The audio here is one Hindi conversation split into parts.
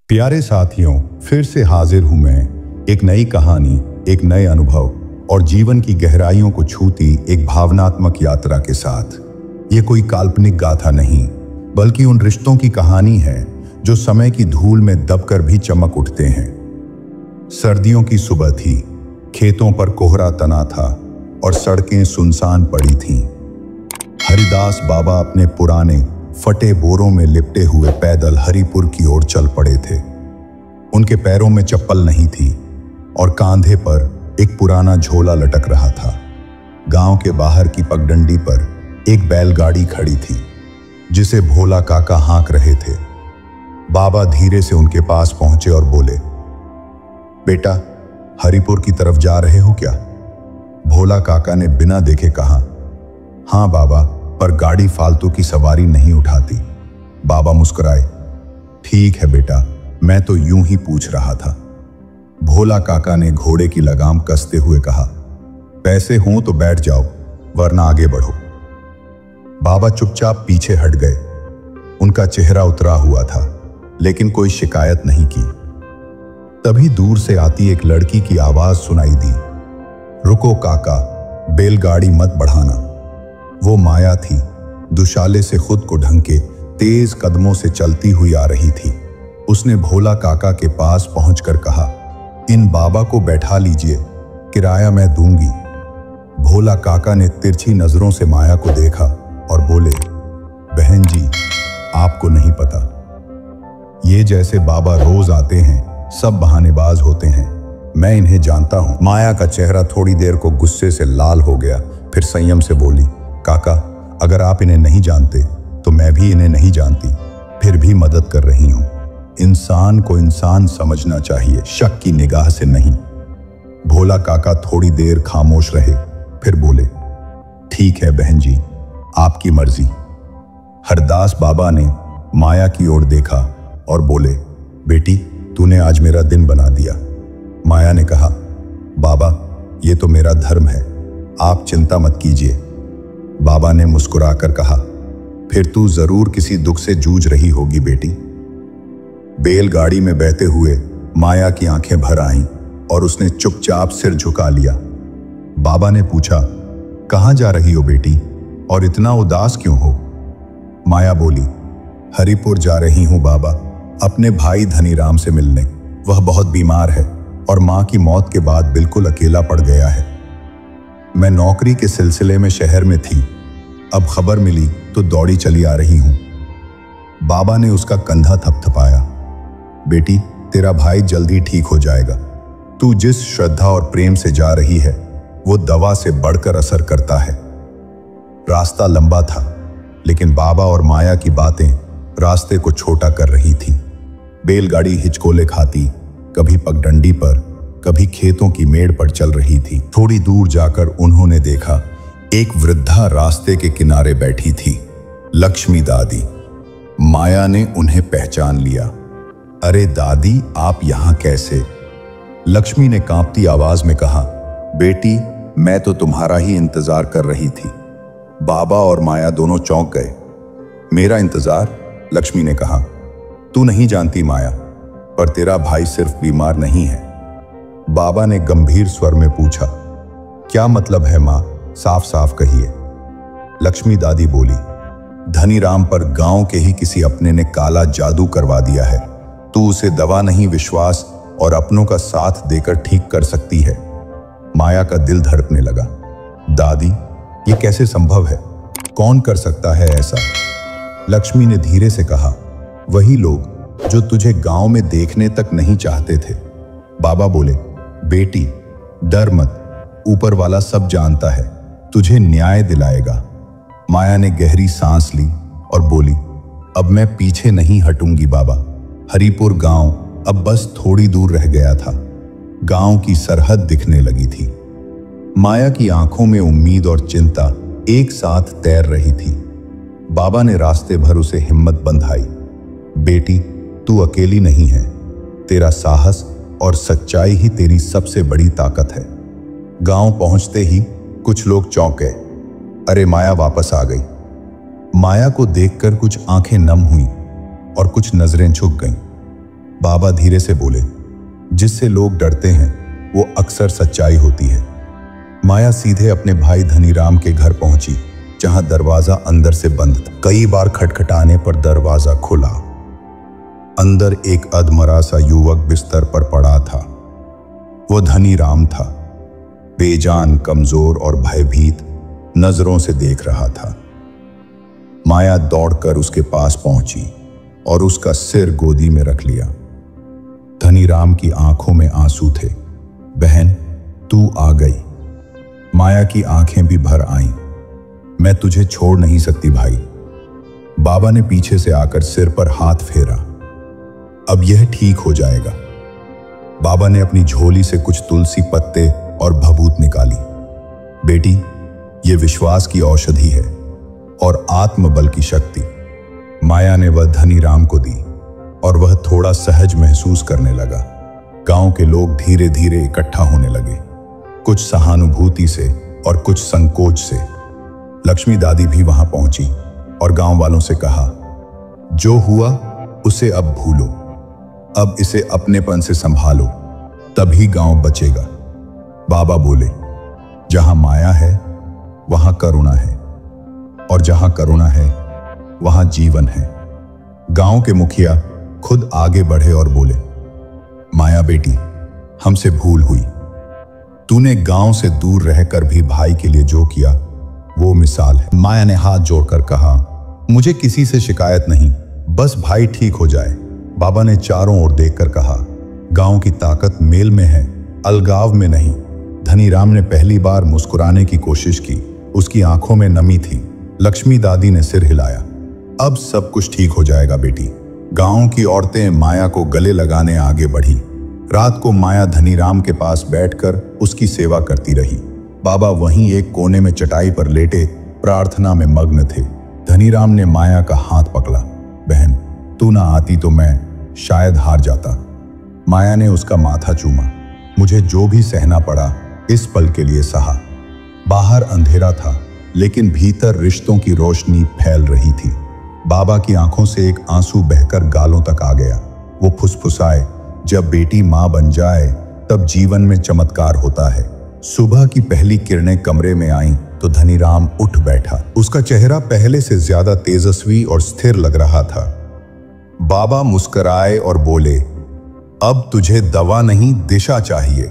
प्यारे साथियों, फिर से हाजिर हूं मैं एक नई कहानी, एक नए अनुभव और जीवन की गहराइयों को छूती एक भावनात्मक यात्रा के साथ। ये कोई काल्पनिक गाथा नहीं, बल्कि उन रिश्तों की कहानी है जो समय की धूल में दबकर भी चमक उठते हैं। सर्दियों की सुबह थी, खेतों पर कोहरा तना था और सड़कें सुनसान पड़ी थीं। हरिदास बाबा अपने पुराने फटे बोरों में लिपटे हुए पैदल हरिपुर की ओर चल पड़े थे। उनके पैरों में चप्पल नहीं थी और कांधे पर एक पुराना झोला लटक रहा था। गांव के बाहर की पगडंडी पर एक बैलगाड़ी खड़ी थी जिसे भोला काका हाँक रहे थे। बाबा धीरे से उनके पास पहुंचे और बोले, बेटा, हरिपुर की तरफ जा रहे हो क्या? भोला काका ने बिना देखे कहा, हाँ बाबा, पर गाड़ी फालतू की सवारी नहीं उठाती। बाबा मुस्कुराए, ठीक है बेटा, मैं तो यूं ही पूछ रहा था। भोला काका ने घोड़े की लगाम कसते हुए कहा, पैसे हों तो बैठ जाओ, वरना आगे बढ़ो। बाबा चुपचाप पीछे हट गए। उनका चेहरा उतरा हुआ था, लेकिन कोई शिकायत नहीं की। तभी दूर से आती एक लड़की की आवाज सुनाई दी, रुको काका, बैलगाड़ी मत बढ़ाना। वो माया थी, दुशाले से खुद को ढंके तेज कदमों से चलती हुई आ रही थी। उसने भोला काका के पास पहुंचकर कहा, इन बाबा को बैठा लीजिए, किराया मैं दूंगी। भोला काका ने तिरछी नजरों से माया को देखा और बोले, बहन जी, आपको नहीं पता, ये जैसे बाबा रोज आते हैं, सब बहानेबाज होते हैं, मैं इन्हें जानता हूं। माया का चेहरा थोड़ी देर को गुस्से से लाल हो गया, फिर संयम से बोली, काका, अगर आप इन्हें नहीं जानते तो मैं भी इन्हें नहीं जानती, फिर भी मदद कर रही हूं। इंसान को इंसान समझना चाहिए, शक की निगाह से नहीं। भोला काका थोड़ी देर खामोश रहे, फिर बोले, ठीक है बहन जी, आपकी मर्जी। हरदास बाबा ने माया की ओर देखा और बोले, बेटी, तूने आज मेरा दिन बना दिया। माया ने कहा, बाबा, ये तो मेरा धर्म है, आप चिंता मत कीजिए। बाबा ने मुस्कुराकर कहा, फिर तू जरूर किसी दुख से जूझ रही होगी बेटी। बैलगाड़ी में बहते हुए माया की आंखें भर आईं और उसने चुपचाप सिर झुका लिया। बाबा ने पूछा, कहाँ जा रही हो बेटी, और इतना उदास क्यों हो? माया बोली, हरिपुर जा रही हूं बाबा, अपने भाई धनीराम से मिलने। वह बहुत बीमार है और मां की मौत के बाद बिल्कुल अकेला पड़ गया है। मैं नौकरी के सिलसिले में शहर में थी, अब खबर मिली तो दौड़ी चली आ रही हूं। बाबा ने उसका कंधा थपथपाया, बेटी, तेरा भाई जल्दी ठीक हो जाएगा। तू जिस श्रद्धा और प्रेम से जा रही है, वो दवा से बढ़कर असर करता है। रास्ता लंबा था, लेकिन बाबा और माया की बातें रास्ते को छोटा कर रही थी। बैलगाड़ी हिचकोले खाती, कभी पगडंडी पर, कभी खेतों की मेड़ पर चल रही थी। थोड़ी दूर जाकर उन्होंने देखा, एक वृद्धा रास्ते के किनारे बैठी थी, लक्ष्मी दादी। माया ने उन्हें पहचान लिया। अरे दादी, आप यहां कैसे? लक्ष्मी ने कांपती आवाज में कहा, बेटी, मैं तो तुम्हारा ही इंतजार कर रही थी। बाबा और माया दोनों चौंक गए। मेरा इंतजार? लक्ष्मी ने कहा, तू नहीं जानती माया, पर तेरा भाई सिर्फ बीमार नहीं है। बाबा ने गंभीर स्वर में पूछा, क्या मतलब है मां, साफ साफ कहिए। लक्ष्मी दादी बोली, धनीराम पर गांव के ही किसी अपने ने काला जादू करवा दिया है। तू उसे दवा नहीं, विश्वास और अपनों का साथ देकर ठीक कर सकती है। माया का दिल धड़कने लगा। दादी, ये कैसे संभव है? कौन कर सकता है ऐसा? लक्ष्मी ने धीरे से कहा, वही लोग जो तुझे गांव में देखने तक नहीं चाहते थे। बाबा बोले, बेटी, डर मत, ऊपर वाला सब जानता है, तुझे न्याय दिलाएगा। माया ने गहरी सांस ली और बोली, अब मैं पीछे नहीं हटूंगी बाबा। हरिपुर गांव अब बस थोड़ी दूर रह गया था। गांव की सरहद दिखने लगी थी। माया की आंखों में उम्मीद और चिंता एक साथ तैर रही थी। बाबा ने रास्ते भर उसे हिम्मत बंधाई, बेटी, तू अकेली नहीं है, तेरा साहस और सच्चाई ही तेरी सबसे बड़ी ताकत है। गांव पहुंचते ही कुछ लोग चौंक गए। अरे, माया वापस आ गई। माया को देखकर कुछ आंखें नम हुईं और कुछ नजरें झुक गईं। बाबा धीरे से बोले, जिससे लोग डरते हैं वो अक्सर सच्चाई होती है। माया सीधे अपने भाई धनीराम के घर पहुंची, जहां दरवाजा अंदर से बंद था। कई बार खटखटाने पर दरवाजा खुला। अंदर एक अधमरा सा युवक बिस्तर पर पड़ा था। वो धनीराम था, बेजान, कमजोर और भयभीत नजरों से देख रहा था। माया दौड़कर उसके पास पहुंची और उसका सिर गोदी में रख लिया। धनीराम की आंखों में आंसू थे। बहन, तू आ गई। माया की आंखें भी भर आईं। मैं तुझे छोड़ नहीं सकती भाई। बाबा ने पीछे से आकर सिर पर हाथ फेरा। अब यह ठीक हो जाएगा। बाबा ने अपनी झोली से कुछ तुलसी पत्ते और भभूत निकाली। बेटी, यह विश्वास की औषधि है और आत्मबल की शक्ति। माया ने वह धनीराम को दी और वह थोड़ा सहज महसूस करने लगा। गांव के लोग धीरे धीरे इकट्ठा होने लगे, कुछ सहानुभूति से और कुछ संकोच से। लक्ष्मी दादी भी वहां पहुंची और गांव वालों से कहा, जो हुआ उसे अब भूलो, अब इसे अपनेपन से संभालो, तभी गांव बचेगा। बाबा बोले, जहां माया है वहां करुणा है, और जहां करुणा है वहां जीवन है। गांव के मुखिया खुद आगे बढ़े और बोले, माया बेटी, हमसे भूल हुई। तूने गांव से दूर रहकर भी भाई के लिए जो किया वो मिसाल है। माया ने हाथ जोड़कर कहा, मुझे किसी से शिकायत नहीं, बस भाई ठीक हो जाए। बाबा ने चारों ओर देखकर कहा, गांव की ताकत मेल में है, अलगाव में नहीं। धनीराम ने पहली बार मुस्कुराने की कोशिश की। उसकी आंखों में नमी थी। लक्ष्मी दादी ने सिर हिलाया, अब सब कुछ ठीक हो जाएगा बेटी। गांव की औरतें माया को गले लगाने आगे बढ़ी। रात को माया धनीराम के पास बैठकर उसकी सेवा करती रही। बाबा वहीं एक कोने में चटाई पर लेटे प्रार्थना में मग्न थे। धनीराम ने माया का हाथ पकड़ा। बहन, तू ना आती तो मैं शायद हार जाता। माया ने उसका माथा चूमा। मुझे जो भी सहना पड़ा इस पल के लिए सहा। बाहर अंधेरा था, लेकिन भीतर रिश्तों की रोशनी फैल रही थी। बाबा की आंखों से एक आंसू बहकर गालों तक आ गया। वो फुसफुसाए, जब बेटी मां बन जाए तब जीवन में चमत्कार होता है। सुबह की पहली किरणें कमरे में आईं तो धनीराम उठ बैठा। उसका चेहरा पहले से ज्यादा तेजस्वी और स्थिर लग रहा था। बाबा मुस्कुराए और बोले, अब तुझे दवा नहीं, दिशा चाहिए।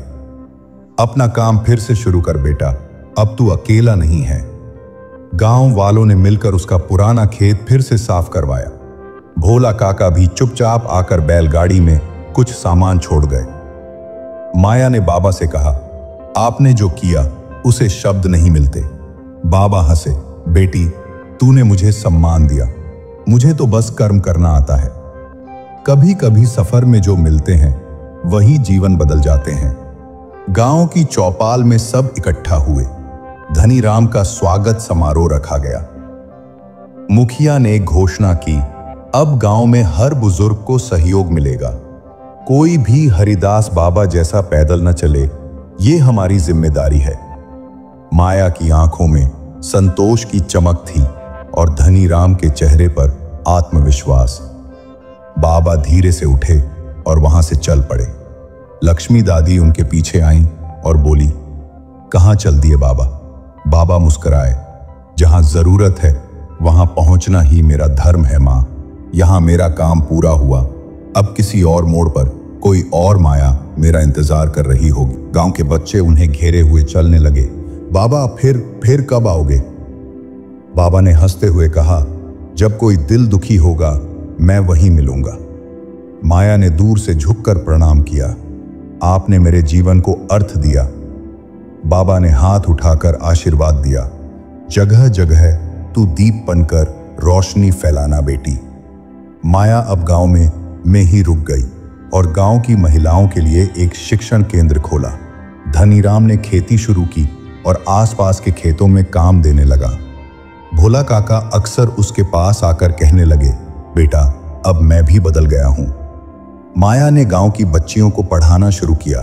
अपना काम फिर से शुरू कर बेटा, अब तू अकेला नहीं है। गांव वालों ने मिलकर उसका पुराना खेत फिर से साफ करवाया। भोला काका भी चुपचाप आकर बैलगाड़ी में कुछ सामान छोड़ गए। माया ने बाबा से कहा, आपने जो किया उसे शब्द नहीं मिलते। बाबा हंसे, बेटी, तूने मुझे सम्मान दिया, मुझे तो बस कर्म करना आता है। कभी कभी सफर में जो मिलते हैं वही जीवन बदल जाते हैं। गांव की चौपाल में सब इकट्ठा हुए। धनीराम का स्वागत समारोह रखा गया। मुखिया ने घोषणा की, अब गांव में हर बुजुर्ग को सहयोग मिलेगा। कोई भी हरिदास बाबा जैसा पैदल न चले, ये हमारी जिम्मेदारी है। माया की आंखों में संतोष की चमक थी और धनीराम के चेहरे पर आत्मविश्वास। बाबा धीरे से उठे और वहां से चल पड़े। लक्ष्मी दादी उनके पीछे आईं और बोली, कहां चल दिए बाबा? बाबा मुस्कुराए, जहां जरूरत है वहां पहुंचना ही मेरा धर्म है मां। यहां मेरा काम पूरा हुआ, अब किसी और मोड़ पर कोई और माया मेरा इंतजार कर रही होगी। गांव के बच्चे उन्हें घेरे हुए चलने लगे। बाबा, फिर कब आओगे? बाबा ने हंसते हुए कहा, जब कोई दिल दुखी होगा मैं वहीं मिलूंगा। माया ने दूर से झुककर प्रणाम किया। आपने मेरे जीवन को अर्थ दिया। बाबा ने हाथ उठाकर आशीर्वाद दिया। जगह जगह तू दीप बनकर रोशनी फैलाना बेटी। माया अब गांव में ही रुक गई और गांव की महिलाओं के लिए एक शिक्षण केंद्र खोला। धनीराम ने खेती शुरू की और आसपास के खेतों में काम देने लगा। भोला काका अक्सर उसके पास आकर कहने लगे, बेटा, अब मैं भी बदल गया हूं। माया ने गांव की बच्चियों को पढ़ाना शुरू किया।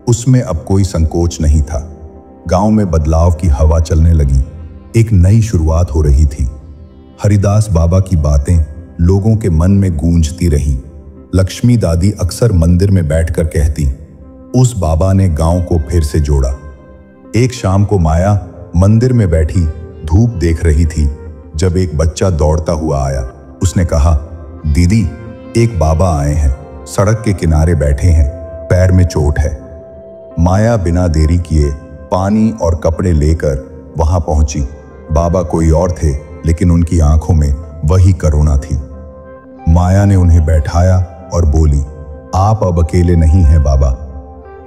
उसमें अब कोई संकोच नहीं था। गांव में बदलाव की हवा चलने लगी। एक नई शुरुआत हो रही थी। हरिदास बाबा की बातें लोगों के मन में गूंजती रहीं। लक्ष्मी दादी अक्सर मंदिर में बैठकर कहती, उस बाबा ने गांव को फिर से जोड़ा। एक शाम को माया मंदिर में बैठी धूप देख रही थी जब एक बच्चा दौड़ता हुआ आया। उसने कहा, दीदी, एक बाबा आए हैं, सड़क के किनारे बैठे हैं, पैर में चोट है। माया बिना देरी किए पानी और कपड़े लेकर वहां पहुंची। बाबा कोई और थे, लेकिन उनकी आंखों में वही करुणा थी। माया ने उन्हें बैठाया और बोली, आप अब अकेले नहीं हैं बाबा।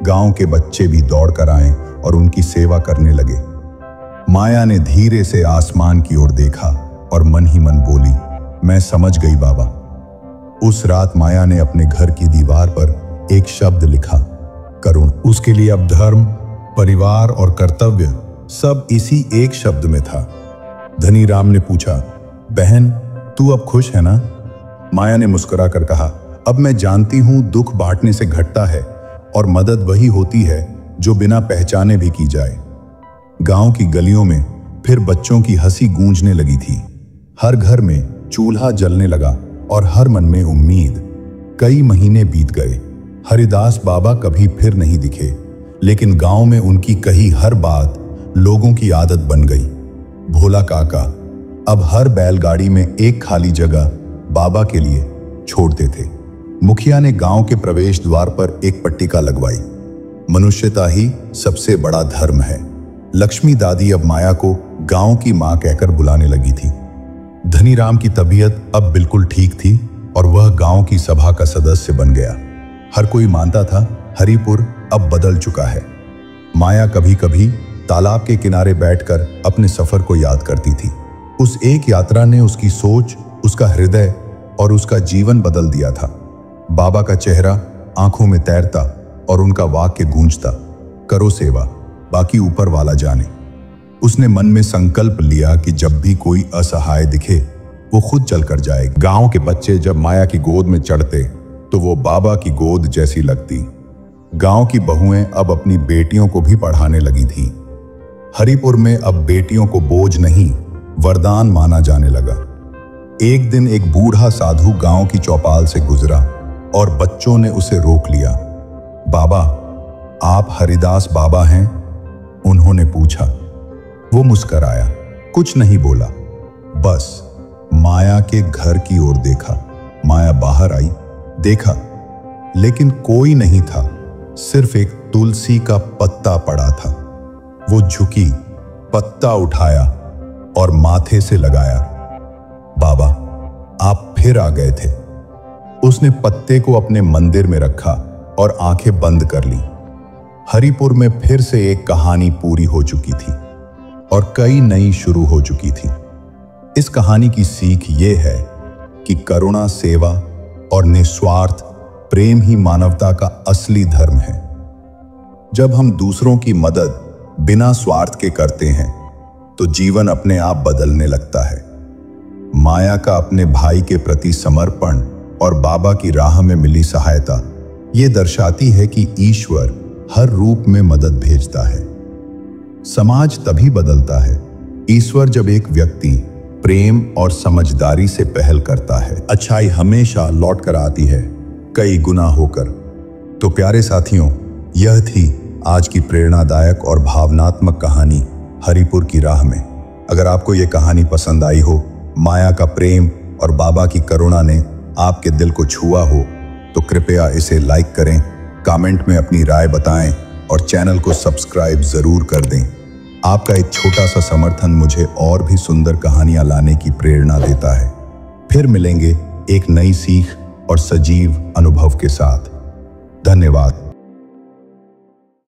गांव के बच्चे भी दौड़कर आए और उनकी सेवा करने लगे। माया ने धीरे से आसमान की ओर देखा और मन ही मन बोली, मैं समझ गई बाबा। उस रात माया ने अपने घर की दीवार पर एक शब्द लिखा, करुण। उसके लिए अब धर्म, परिवार और कर्तव्य सब इसी एक शब्द में था। धनीराम ने पूछा, बहन, तू अब खुश है ना? माया ने मुस्कुराकर कहा, अब मैं जानती हूं दुख बांटने से घटता है और मदद वही होती है जो बिना पहचाने भी की जाए। गांव की गलियों में फिर बच्चों की हंसी गूंजने लगी थी। हर घर में चूल्हा जलने लगा और हर मन में उम्मीद। कई महीने बीत गए। हरिदास बाबा कभी फिर नहीं दिखे, लेकिन गांव में उनकी कही हर बात लोगों की आदत बन गई। भोला काका अब हर बैलगाड़ी में एक खाली जगह बाबा के लिए छोड़ते थे। मुखिया ने गांव के प्रवेश द्वार पर एक पट्टिका लगवाई, मनुष्यता ही सबसे बड़ा धर्म है। लक्ष्मी दादी अब माया को गांव की मां कहकर बुलाने लगी थी। धनीराम की तबीयत अब बिल्कुल ठीक थी और वह गांव की सभा का सदस्य बन गया। हर कोई मानता था हरिपुर अब बदल चुका है। माया कभी कभी तालाब के किनारे बैठकर अपने सफर को याद करती थी। उस एक यात्रा ने उसकी सोच, उसका हृदय और उसका जीवन बदल दिया था। बाबा का चेहरा आंखों में तैरता और उनका वाक्य गूंजता, करो सेवा, बाकी ऊपर वाला जाने। उसने मन में संकल्प लिया कि जब भी कोई असहाय दिखे वो खुद चलकर जाएगा। गांव के बच्चे जब माया की गोद में चढ़ते तो वो बाबा की गोद जैसी लगती। गांव की बहुएं अब अपनी बेटियों को भी पढ़ाने लगी थीं। हरिपुर में अब बेटियों को बोझ नहीं, वरदान माना जाने लगा। एक दिन एक बूढ़ा साधु गांव की चौपाल से गुजरा और बच्चों ने उसे रोक लिया। बाबा, आप हरिदास बाबा हैं? उन्होंने पूछा। वो मुस्कराया, कुछ नहीं बोला, बस माया के घर की ओर देखा। माया बाहर आई, देखा, लेकिन कोई नहीं था, सिर्फ एक तुलसी का पत्ता पड़ा था। वो झुकी, पत्ता उठाया और माथे से लगाया। बाबा, आप फिर आ गए थे। उसने पत्ते को अपने मंदिर में रखा और आंखें बंद कर ली। हरिपुर में फिर से एक कहानी पूरी हो चुकी थी और कई नई शुरू हो चुकी थी। इस कहानी की सीख ये है कि करुणा, सेवा और निस्वार्थ प्रेम ही मानवता का असली धर्म है। जब हम दूसरों की मदद बिना स्वार्थ के करते हैं तो जीवन अपने आप बदलने लगता है। माया का अपने भाई के प्रति समर्पण और बाबा की राह में मिली सहायता ये दर्शाती है कि ईश्वर हर रूप में मदद भेजता है। समाज तभी बदलता है ईश्वर जब एक व्यक्ति प्रेम और समझदारी से पहल करता है। अच्छाई हमेशा लौट कर आती है, कई गुना होकर। तो प्यारे साथियों, यह थी आज की प्रेरणादायक और भावनात्मक कहानी हरिपुर की राह में। अगर आपको ये कहानी पसंद आई हो, माया का प्रेम और बाबा की करुणा ने आपके दिल को छुआ हो, तो कृपया इसे लाइक करें, कमेंट में अपनी राय बताएं और चैनल को सब्सक्राइब जरूर कर दें। आपका एक छोटा सा समर्थन मुझे और भी सुंदर कहानियां लाने की प्रेरणा देता है। फिर मिलेंगे एक नई सीख और सजीव अनुभव के साथ। धन्यवाद।